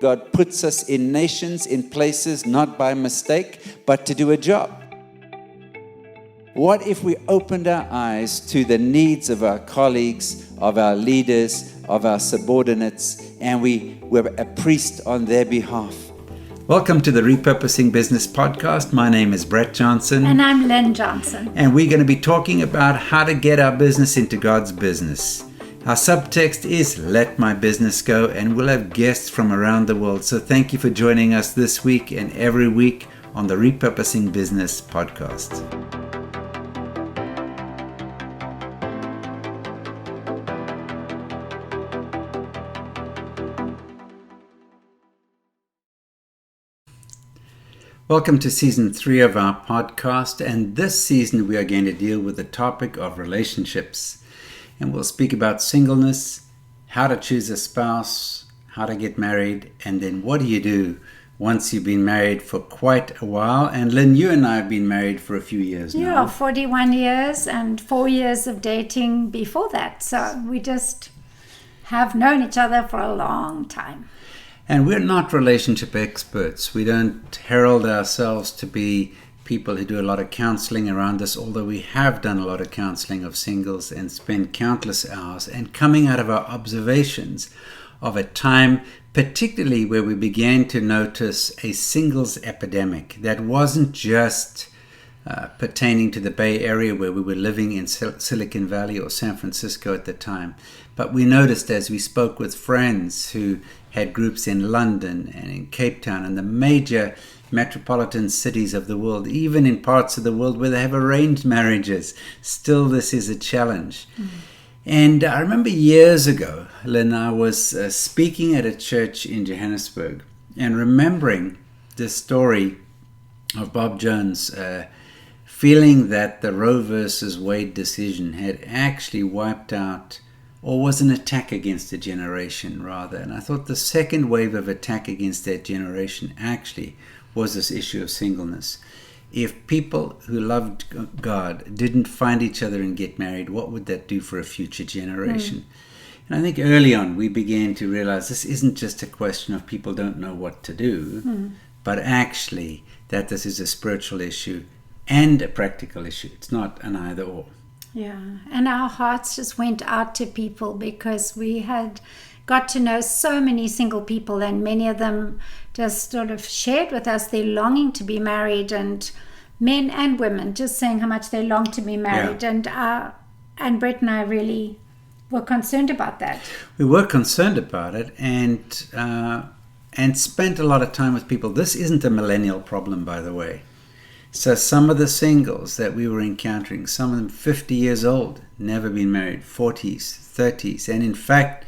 God puts us in nations, in places, not by mistake, but to do a job. What if we opened our eyes to the needs of our colleagues, of our leaders, of our subordinates, and we were a priest on their behalf? Welcome to the Repurposing Business Podcast. My name is Lyn Johnson. And I'm Lyn Johnson. And we're going to be talking about how to get our business into God's business. Our subtext is Let My Business Go, and we'll have guests from around the world. So thank you for joining us this week and every week on the Repurposing Business Podcast. Welcome to Season 3 of our podcast, and this season we are going to deal with the topic of relationships. And we'll speak about singleness, how to choose a spouse, how to get married, and then what do you do once you've been married for quite a while. And Lyn, you and I have been married for a few years now. Yeah, 41 years and 4 years of dating before that. So we just have known each other for a long time. And we're not relationship experts. We don't herald ourselves to be people who do a lot of counseling around this, although we have done a lot of counseling of singles and spent countless hours. And coming out of our observations of a time, particularly where we began to notice a singles epidemic that wasn't just pertaining to the Bay Area where we were living in Silicon Valley or San Francisco at the time. But we noticed as we spoke with friends who had groups in London and in Cape Town and the major metropolitan cities of the world, even in parts of the world where they have arranged marriages, still this is a challenge. And I remember years ago, Lyn, I was speaking at a church in Johannesburg and remembering the story of Bob Jones feeling that the Roe versus Wade decision had actually wiped out, or was an attack against a generation rather. And I thought the second wave of attack against that generation actually was this issue of singleness. If people who loved God didn't find each other and get married, what would that do for a future generation? And I think early on we began to realize this isn't just a question of people don't know what to do, but actually that this is a spiritual issue and a practical issue. It's not an either or. Yeah, and our hearts just went out to people because we had got to know so many single people, and many of them just sort of shared with us their longing to be married, and men and women just saying how much they long to be married. Yeah. And Brett and I really were concerned about that. We were concerned about it and spent a lot of time with people. This isn't a millennial problem, by the way. So some of the singles that we were encountering, some of them 50 years old, never been married, 40s, 30s. And in fact,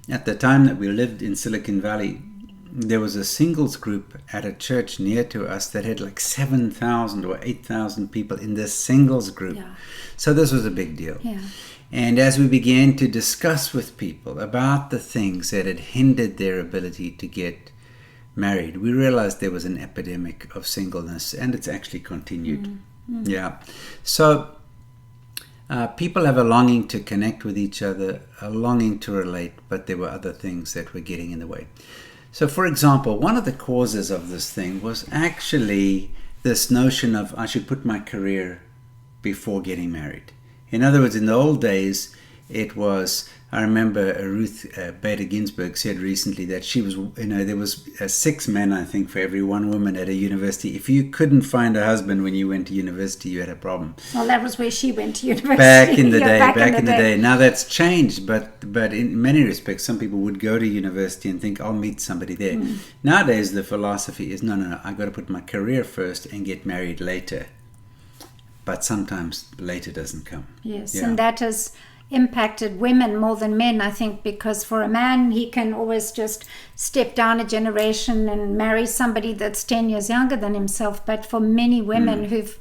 at the time that we lived in Silicon Valley, there was a singles group at a church near to us that had like 7,000 or 8,000 people in this singles group. Yeah. So this was a big deal. Yeah. And as we began to discuss with people about the things that had hindered their ability to get married, we realized there was an epidemic of singleness, and it's actually continued. Yeah. So people have a longing to connect with each other, a longing to relate, but there were other things that were getting in the way. So, for example, one of the causes of this thing was actually this notion of I should put my career before getting married. In other words, in the old days, it was, I remember Ruth Bader Ginsburg said recently that she was, there was 6 men, I think, for every 1 woman at a university. If you couldn't find a husband when you went to university, you had a problem. Well, that was where she went to university. Back in the day, back in the day. Now that's changed, but in many respects, some people would go to university and think, I'll meet somebody there. Nowadays, the philosophy is, no, I've got to put my career first and get married later. But sometimes later doesn't come. Yes, yeah. And that has impacted women more than men, I think, because for a man, he can always just step down a generation and marry somebody that's 10 years younger than himself. But for many women who've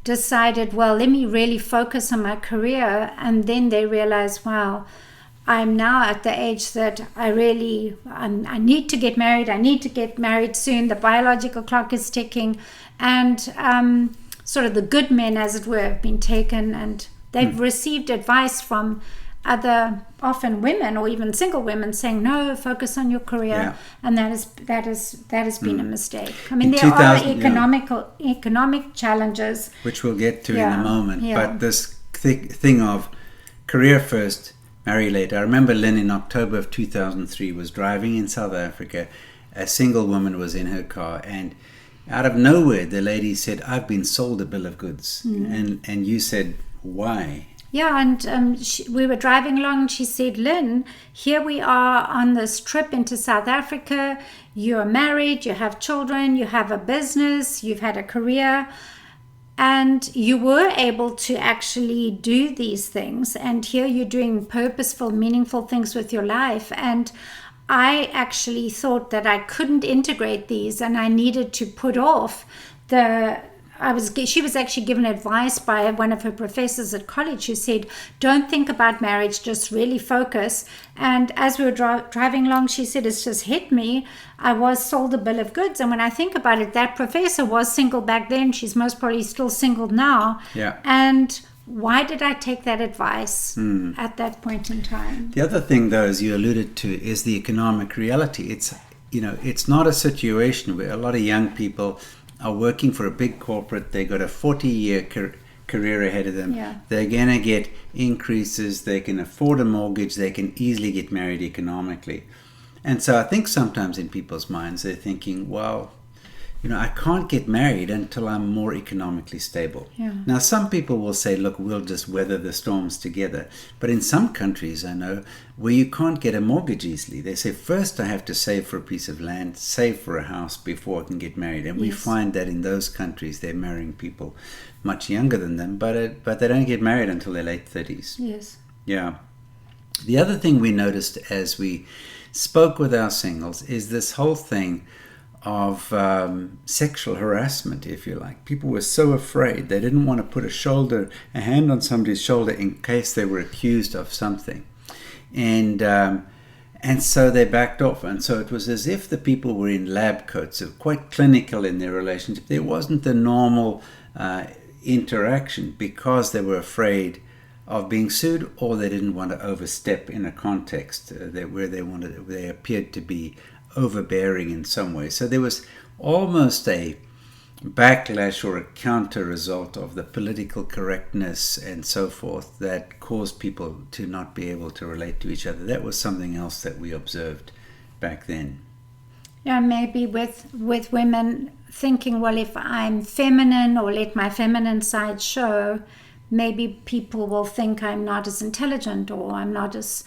decided, well, let me really focus on my career, and then they realize, wow, I'm now at the age that I need to get married. I need to get married soon. The biological clock is ticking, and sort of the good men, as it were, have been taken, and they've received advice from other, often women or even single women, saying no, focus on your career, and that has been a mistake. I mean, there are economic challenges, which we'll get to in a moment. But this thing of career first, marry later. I remember Lyn in October of 2003 was driving in South Africa. A single woman was in her car, and out of nowhere, the lady said, "I've been sold a bill of goods," and you said, "Why?" Yeah, and we were driving along, and she said, "Lyn, here we are on this trip into South Africa. You're married, you have children, you have a business, you've had a career, and you were able to actually do these things. And here you're doing purposeful, meaningful things with your life. And I actually thought that I couldn't integrate these, and I needed to put off she was actually given advice by one of her professors at college who said, don't think about marriage, just really focus. And as we were driving along, she said, it's just hit me. I was sold a bill of goods. And when I think about it, that professor was single back then. She's most probably still single now. Yeah. And why did I take that advice at that point in time? The other thing, though, as you alluded to, is the economic reality. It's not a situation where a lot of young people are working for a big corporate. They got a 40-year career ahead of them. Yeah. They're going to get increases. They can afford a mortgage. They can easily get married economically. And so I think sometimes in people's minds they're thinking, well, I can't get married until I'm more economically stable. Yeah. Now, some people will say, look, we'll just weather the storms together. But in some countries, I know, where you can't get a mortgage easily, they say, first I have to save for a piece of land, save for a house before I can get married. And we find that in those countries, they're marrying people much younger than them, but they don't get married until their late 30s. Yes. Yeah. The other thing we noticed as we spoke with our singles is this whole thing of sexual harassment, if you like. People were so afraid. They didn't want to put a hand on somebody's shoulder in case they were accused of something. And so they backed off. And so it was as if the people were in lab coats, quite clinical in their relationship. There wasn't the normal interaction because they were afraid of being sued, or they didn't want to overstep in a context where they appeared to be overbearing in some way. So there was almost a backlash or a counter result of the political correctness and so forth that caused people to not be able to relate to each other. That was something else that we observed back then. Yeah, maybe with women thinking, well, if I'm feminine or let my feminine side show, maybe people will think I'm not as intelligent or I'm not as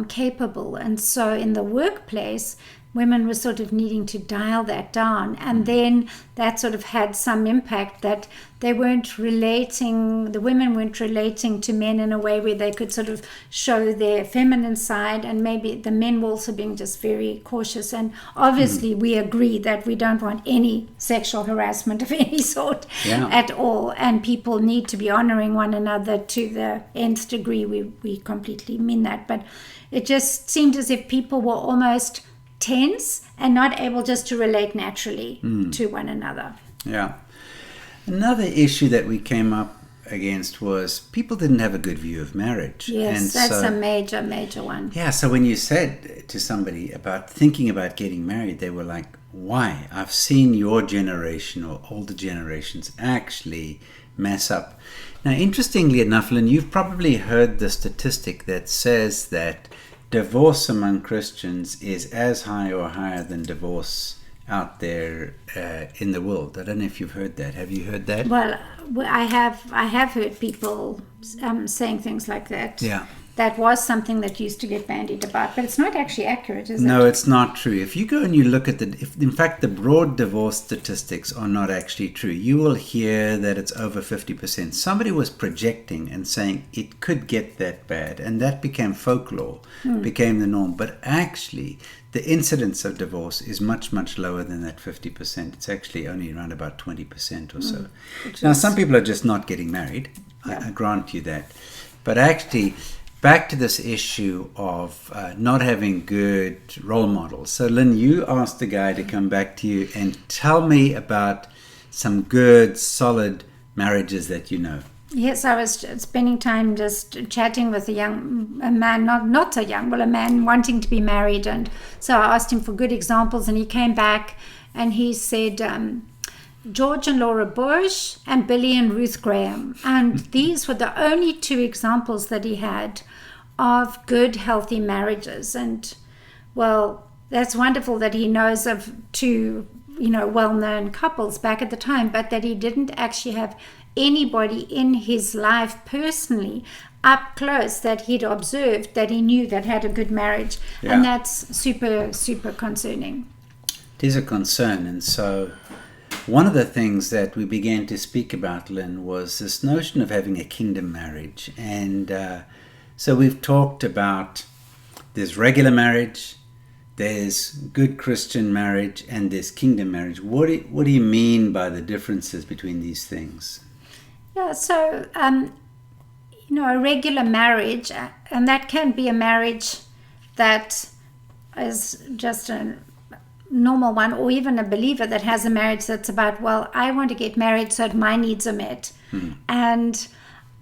capable. And so in the workplace, women were sort of needing to dial that down. And then that sort of had some impact that the women weren't relating to men in a way where they could sort of show their feminine side, and maybe the men were also being just very cautious. And obviously we agree that we don't want any sexual harassment of any sort at all. And people need to be honoring one another to the nth degree. We completely mean that. But it just seemed as if people were almost tense and not able just to relate naturally to one another. Yeah. Another issue that we came up against was people didn't have a good view of marriage. Yes, and that's a major one. Yeah, so when you said to somebody about thinking about getting married, they were like, why? I've seen your generation or older generations actually mess up. Now, interestingly enough, Lyn, you've probably heard the statistic that says that divorce among Christians is as high or higher than divorce out there in the world. I don't know if you've heard that. Have you heard that? Well, I have heard people saying things like that. Yeah. That was something that used to get bandied about, but it's not actually accurate, is it? No, it's not true. If you go and you look at in fact, the broad divorce statistics are not actually true. You will hear that it's over 50%. Somebody was projecting and saying it could get that bad, and that became folklore, became the norm. But actually, the incidence of divorce is much, much lower than that 50%. It's actually only around about 20% or so. Now, some people are just not getting married. Yeah. I grant you that. But actually, back to this issue of not having good role models. So, Lyn, you asked the guy to come back to you and tell me about some good, solid marriages that you know. Yes, I was spending time just chatting with a man, not so young, well, a man wanting to be married. And so I asked him for good examples, and he came back and he said, George and Laura Bush and Billy and Ruth Graham. And these were the only two examples that he had of good, healthy marriages. And, well, that's wonderful that he knows of two, well-known couples back at the time, but that he didn't actually have anybody in his life personally up close that he'd observed that he knew that had a good marriage. Yeah. And that's super, super concerning. It is a concern. And so one of the things that we began to speak about, Lyn, was this notion of having a kingdom marriage. And so we've talked about there's regular marriage, there's good Christian marriage, and there's kingdom marriage. What do you mean by the differences between these things? Yeah, so, a regular marriage, and that can be a marriage that is just a normal one, or even a believer that has a marriage that's about, well, I want to get married so that my needs are met. And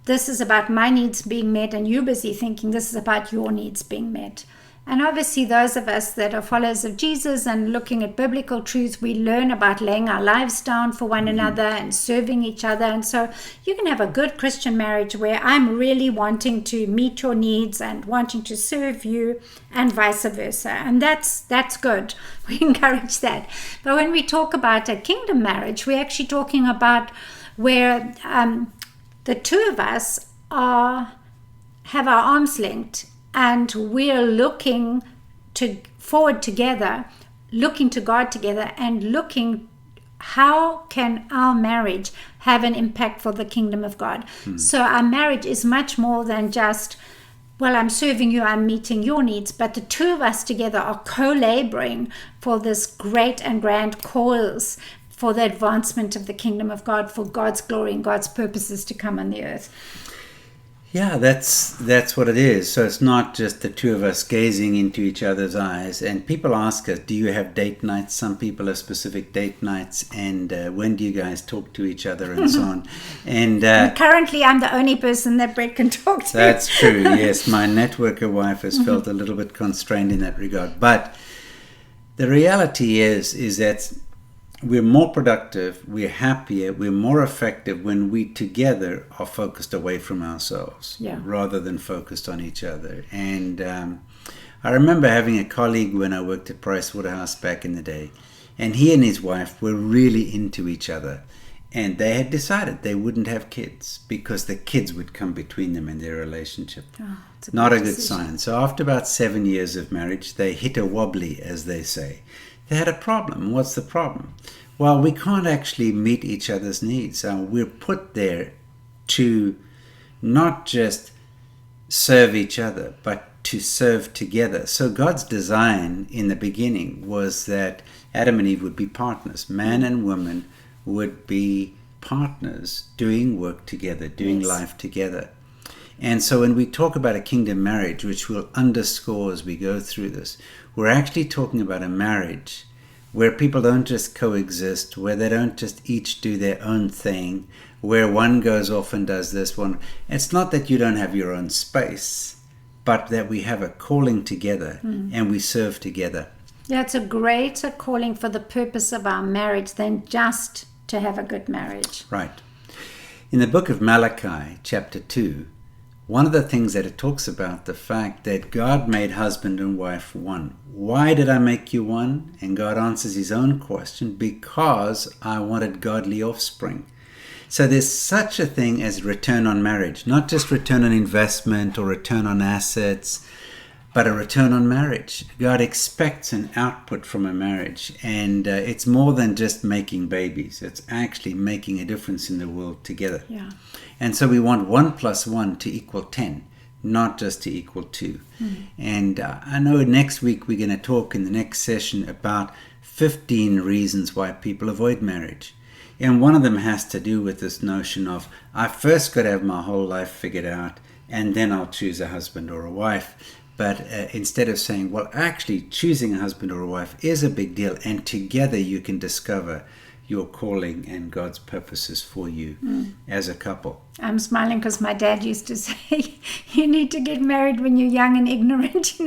this is about my needs being met, and you're busy thinking this is about your needs being met. And obviously those of us that are followers of Jesus and looking at biblical truth, we learn about laying our lives down for one another and serving each other. And so you can have a good Christian marriage where I'm really wanting to meet your needs and wanting to serve you, and vice versa. And that's good. We encourage that. But when we talk about a kingdom marriage, we're actually talking about where the two of us have our arms linked, and we're looking forward together, looking to God together, and looking how can our marriage have an impact for the kingdom of God. So our marriage is much more than just, well, I'm serving you, I'm meeting your needs, but the two of us together are co-laboring for this great and grand cause for the advancement of the kingdom of God, for God's glory and God's purposes to come on the earth. Yeah, that's what it is. So it's not just the two of us gazing into each other's eyes. And people ask us, do you have date nights? Some people have specific date nights. And when do you guys talk to each other and so on? And currently I'm the only person that Brett can talk to. That's true, yes. My networker wife has felt a little bit constrained in that regard. But the reality is that we're more productive, we're happier, we're more effective when we together are focused away from ourselves rather than focused on each other. And I remember having a colleague when I worked at Pricewaterhouse back in the day, and he and his wife were really into each other. And they had decided they wouldn't have kids because the kids would come between them in their relationship. Not a good sign. So after about 7 years of marriage, they hit a wobbly, as they say. They had a problem. What's the problem? Well, we can't actually meet each other's needs. We're put there to not just serve each other, but to serve together. So God's design in the beginning was that Adam and Eve would be partners. Man and woman would be partners doing work together, doing life together. And so when we talk about a kingdom marriage, which we'll underscore as we go through this, we're actually talking about a marriage where people don't just coexist, where they don't just each do their own thing, where one goes off and does this one. It's not that you don't have your own space, but that we have a calling together and we serve together. Yeah, it's a greater calling for the purpose of our marriage than just to have a good marriage. Right. In the book of Malachi, chapter 2, one of the things that it talks about the fact that God made husband and wife one. Why did I make you one? And God answers his own question, because I wanted godly offspring. So there's such a thing as return on marriage, not just return on investment or return on assets, but a return on marriage. God expects an output from a marriage, and it's more than just making babies. It's actually making a difference in the world together. Yeah. And so we want 1 + 1 to equal 10, not just to equal 2. And I know next week we're going to talk in the next session about 15 reasons why people avoid marriage. And one of them has to do with this notion of, I first got to have my whole life figured out, and then I'll choose a husband or a wife. But instead of saying, well, actually choosing a husband or a wife is a big deal, and together you can discover your calling and God's purposes for you as a couple. I'm smiling because my dad used to say, you need to get married when you're young and ignorant,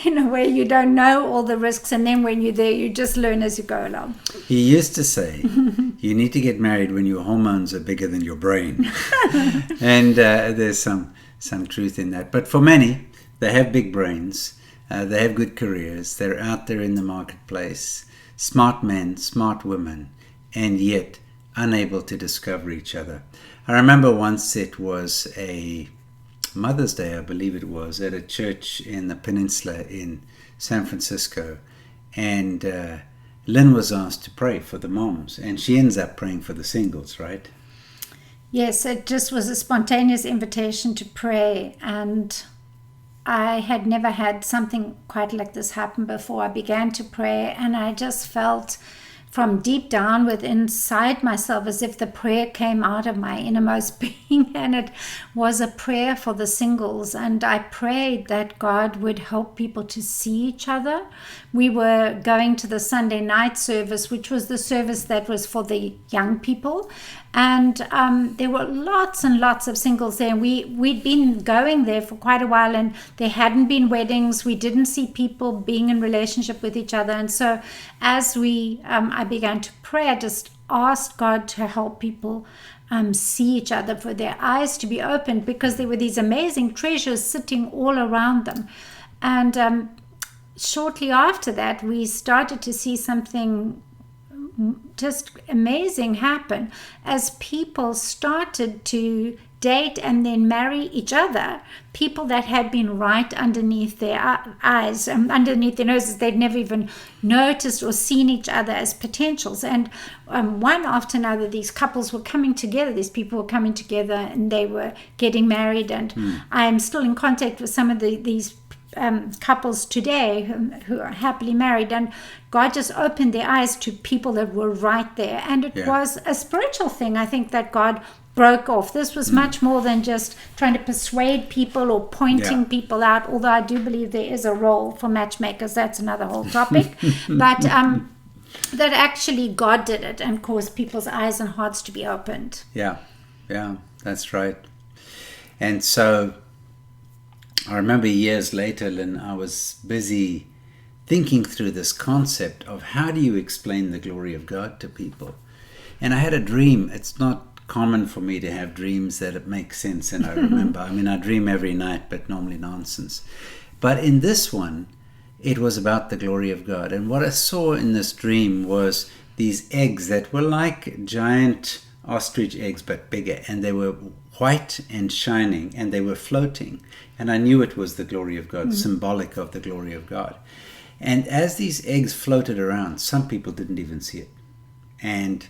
in a way you don't know all the risks, and then when you're there, you just learn as you go along. He used to say, you need to get married when your hormones are bigger than your brain. And there's some truth in that. But for many, they have big brains, they have good careers, they're out there in the marketplace, smart men, smart women, and yet unable to discover each other. I remember once it was a Mother's Day, I believe it was, at a church in the peninsula in San Francisco, and Lyn was asked to pray for the moms, and she ends up praying for the singles, right? Yes, it just was a spontaneous invitation to pray, and I had never had something quite like this happen before. I began to pray, and I just felt from deep down within inside myself as if the prayer came out of my innermost being, and it was a prayer for the singles. And I prayed that God would help people to see each other. We were going to the Sunday night service, which was the service that was for the young people, and there were lots and lots of singles there. We'd been going there for quite a while, and there hadn't been weddings. We didn't see people being in relationship with each other. And so as I began to pray, I just asked God to help people see each other, for their eyes to be opened, because there were these amazing treasures sitting all around them. And shortly after that, we started to see something just amazing happen as people started to date and then marry each other. People that had been right underneath their eyes, underneath their noses, they'd never even noticed or seen each other as potentials. And one after another, these couples were coming together, these people were coming together, and they were getting married. And I am still in contact with some of these couples today who are happily married, and God just opened their eyes to people that were right there. And it was a spiritual thing, I think, that God broke off. This was much more than just trying to persuade people or pointing people out, although I do believe there is a role for matchmakers. That's another whole topic. But that actually God did it and caused people's eyes and hearts to be opened. Yeah, that's right. And so I remember years later, Lyn, I was busy thinking through this concept of how do you explain the glory of God to people. And I had a dream. It's not common for me to have dreams that it makes sense and I remember. I mean, I dream every night, but normally nonsense. But in this one, it was about the glory of God. And what I saw in this dream was these eggs that were like giant ostrich eggs, but bigger. And they were white and shining, and they were floating. And I knew it was the glory of God, symbolic of the glory of God. And as these eggs floated around, some people didn't even see it. And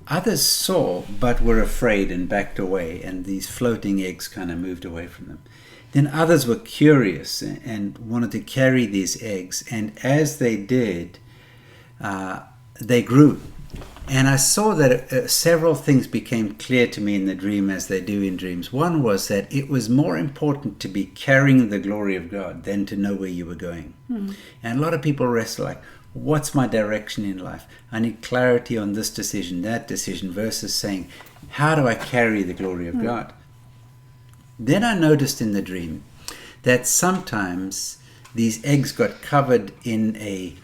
others saw, but were afraid and backed away, and these floating eggs kind of moved away from them. Then others were curious and wanted to carry these eggs, and as they did, they grew. And I saw that several things became clear to me in the dream, as they do in dreams. One was that it was more important to be carrying the glory of God than to know where you were going. And a lot of people wrestle like, what's my direction in life? I need clarity on this decision, that decision, versus saying, how do I carry the glory of God? Then I noticed in the dream that sometimes these eggs got covered in a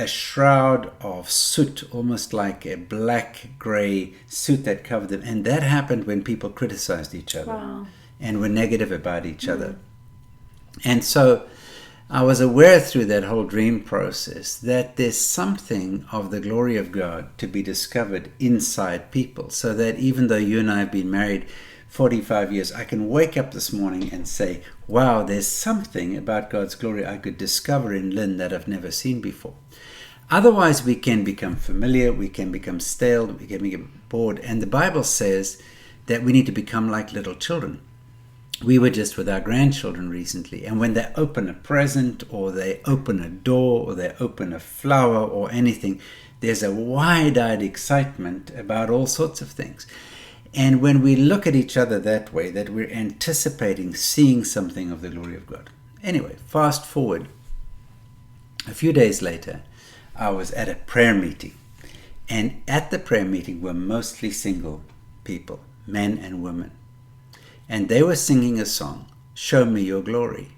shroud of soot, almost like a black-gray soot that covered them. And that happened when people criticized each other and were negative about each other. And so I was aware through that whole dream process that there's something of the glory of God to be discovered inside people, so that even though you and I have been married 45 years, I can wake up this morning and say, wow, there's something about God's glory I could discover in Lyn that I've never seen before. Otherwise, we can become familiar, we can become stale, we can become bored. And the Bible says that we need to become like little children. We were just with our grandchildren recently, and when they open a present or they open a door or they open a flower or anything, there's a wide-eyed excitement about all sorts of things. And when we look at each other that way, that we're anticipating seeing something of the glory of God. Anyway, fast forward. A few days later, I was at a prayer meeting. And at the prayer meeting were mostly single people, men and women. And they were singing a song, Show Me Your Glory.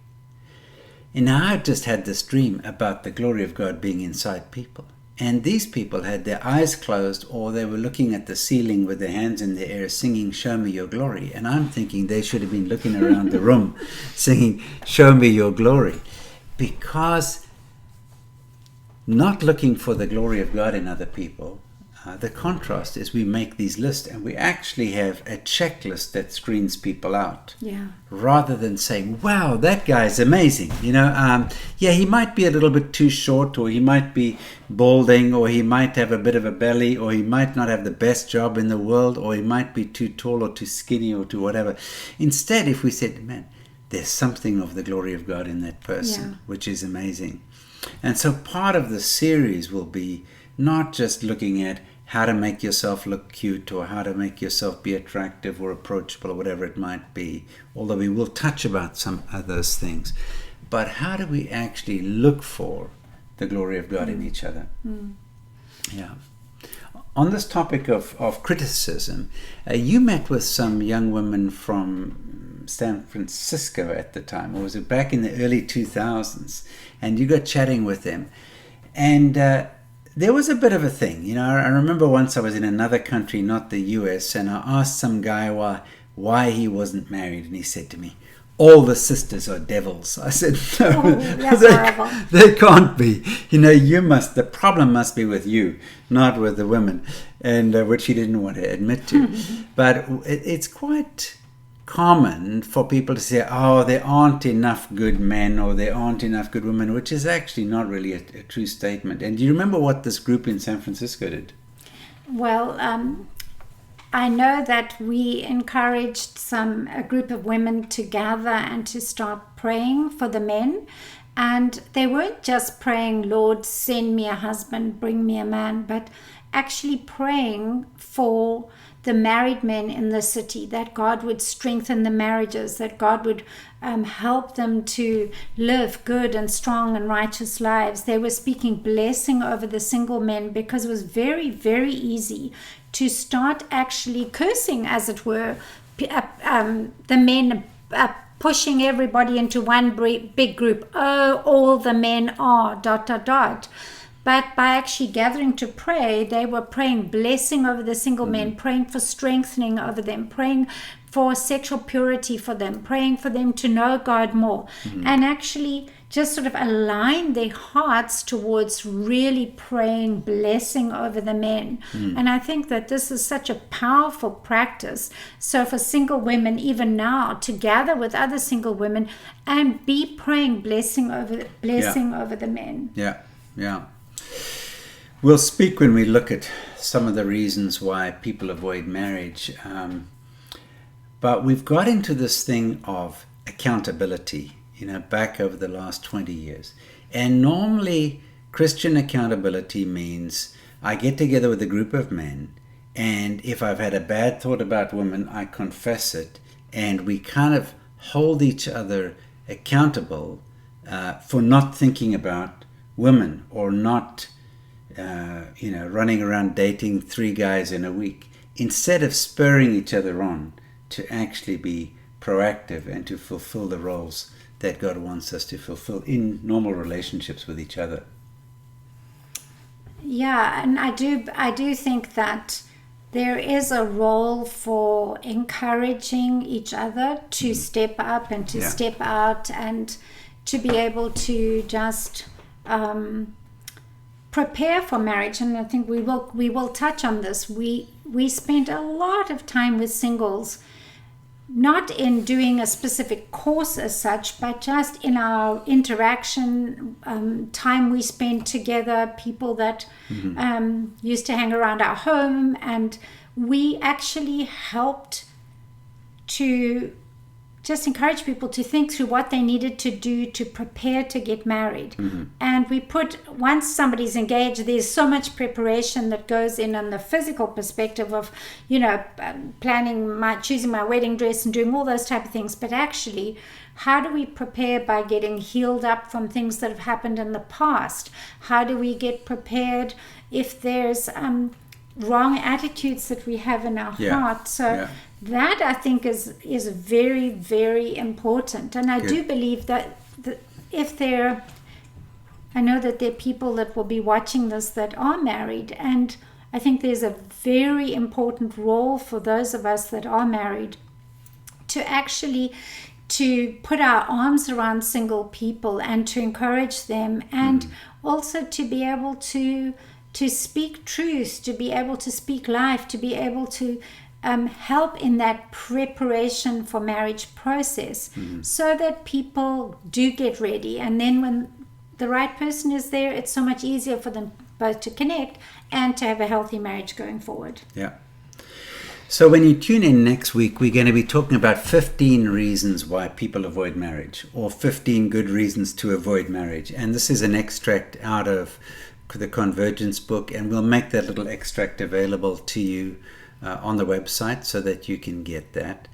And now I just had this dream about the glory of God being inside people. And these people had their eyes closed, or they were looking at the ceiling with their hands in the air singing, Show Me Your Glory. And I'm thinking they should have been looking around the room singing, Show Me Your Glory. Because not looking for the glory of God in other people, the contrast is we make these lists and we actually have a checklist that screens people out. Yeah. Rather than saying, wow, that guy's amazing. Yeah, he might be a little bit too short, or he might be balding, or he might have a bit of a belly, or he might not have the best job in the world, or he might be too tall or too skinny or too whatever. Instead, if we said, man, there's something of the glory of God in that person, which is amazing. And so part of the series will be not just looking at how to make yourself look cute, or how to make yourself be attractive or approachable, or whatever it might be, although we will touch about some of those things. But how do we actually look for the glory of God in each other? Yeah. On this topic of criticism, you met with some young women from San Francisco at the time, or was it back in the early 2000s? And you got chatting with them. And there was a bit of a thing. I remember once I was in another country, not the US, and I asked some guy why he wasn't married. And he said to me, all the sisters are devils. I said, no, they can't be. The problem must be with you, not with the women, and which he didn't want to admit to. But it's quite common for people to say, oh, there aren't enough good men, or there aren't enough good women, which is actually not really a true statement. And do you remember what this group in San Francisco did? Well, I know that we encouraged a group of women to gather and to start praying for the men. And they weren't just praying, Lord, send me a husband, bring me a man, but actually praying for the married men in the city, that God would strengthen the marriages, that God would help them to live good and strong and righteous lives. They were speaking blessing over the single men, because it was very, very easy to start actually cursing, as it were, the men pushing everybody into one big group. Oh, all the men are ... But by actually gathering to pray, they were praying blessing over the single men, praying for strengthening over them, praying for sexual purity for them, praying for them to know God more, and actually just sort of align their hearts towards really praying blessing over the men. And I think that this is such a powerful practice. So for single women, even now, to gather with other single women and be praying blessing over the men. Yeah. We'll speak when we look at some of the reasons why people avoid marriage. But we've got into this thing of accountability, back over the last 20 years. And normally Christian accountability means I get together with a group of men, and if I've had a bad thought about women, I confess it, and we kind of hold each other accountable for not thinking about women, or not running around dating 3 guys in a week, instead of spurring each other on to actually be proactive and to fulfill the roles that God wants us to fulfill in normal relationships with each other. Yeah, and I do think that there is a role for encouraging each other to step up and to step out, and to be able to just prepare for marriage. And I think we will touch on this. We spent a lot of time with singles, not in doing a specific course as such, but just in our interaction, time we spent together, people that used to hang around our home, and we actually helped to just encourage people to think through what they needed to do to prepare to get married. And we put, once somebody's engaged, there's so much preparation that goes in on the physical perspective of, choosing my wedding dress and doing all those type of things. But actually, how do we prepare by getting healed up from things that have happened in the past? How do we get prepared if there's wrong attitudes that we have in our heart? So that, I think, is very, very important. And I do believe that I know that there are people that will be watching this that are married, and I think there's a very important role for those of us that are married to put our arms around single people and to encourage them, and also to be able to speak truth, to be able to speak life, to be able to help in that preparation for marriage process, so that people do get ready. And then when the right person is there, it's so much easier for them both to connect and to have a healthy marriage going forward. Yeah. So when you tune in next week, we're going to be talking about 15 reasons why people avoid marriage, or 15 good reasons to avoid marriage. And this is an extract out of the Convergence book, and we'll make that little extract available to you on the website so that you can get that.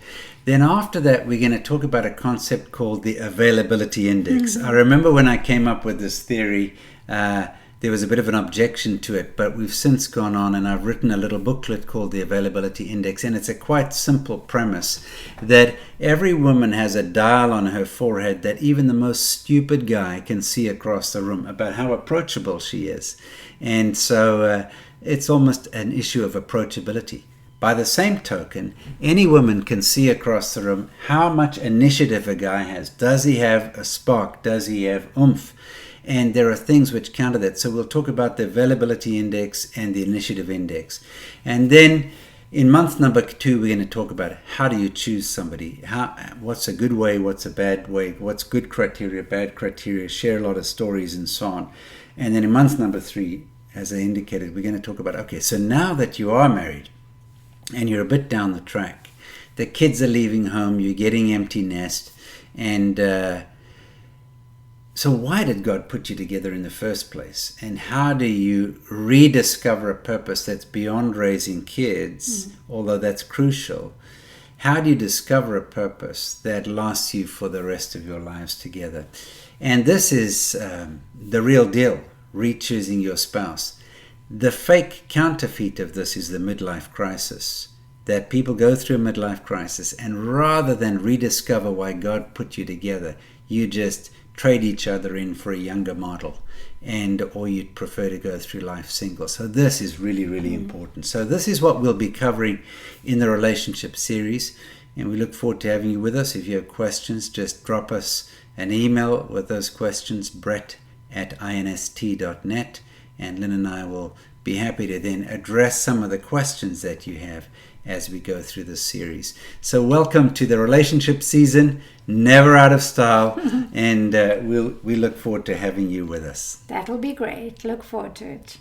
Then after that, we're going to talk about a concept called the availability index. I remember when I came up with this theory, there was a bit of an objection to it, but we've since gone on, and I've written a little booklet called the Availability Index, and it's a quite simple premise that every woman has a dial on her forehead that even the most stupid guy can see across the room about how approachable she is. And so it's almost an issue of approachability. By the same token, any woman can see across the room how much initiative a guy has. Does he have a spark? Does he have oomph? And there are things which counter that. So we'll talk about the availability index and the initiative index. And then in month number 2, we're going to talk about how do you choose somebody? What's a good way? What's a bad way? What's good criteria, bad criteria? Share a lot of stories and so on. And then in month number 3, as I indicated, we're going to talk about, okay, so now that you are married and you're a bit down the track, the kids are leaving home, you're getting empty nest, and so why did God put you together in the first place? And how do you rediscover a purpose that's beyond raising kids, although that's crucial? How do you discover a purpose that lasts you for the rest of your lives together? And this is the real deal, re-choosing your spouse. The fake counterfeit of this is the midlife crisis, that people go through a midlife crisis, and rather than rediscover why God put you together, you just trade each other in for a younger model, or you'd prefer to go through life single. So this is really, really important. So this is what we'll be covering in the relationship series, and we look forward to having you with us. If you have questions, just drop us an email with those questions, brett@inst.net, and Lyn and I will be happy to then address some of the questions that you have as we go through this series. So welcome to the relationship season, never out of style, and we look forward to having you with us. That'll be great. Look forward to it.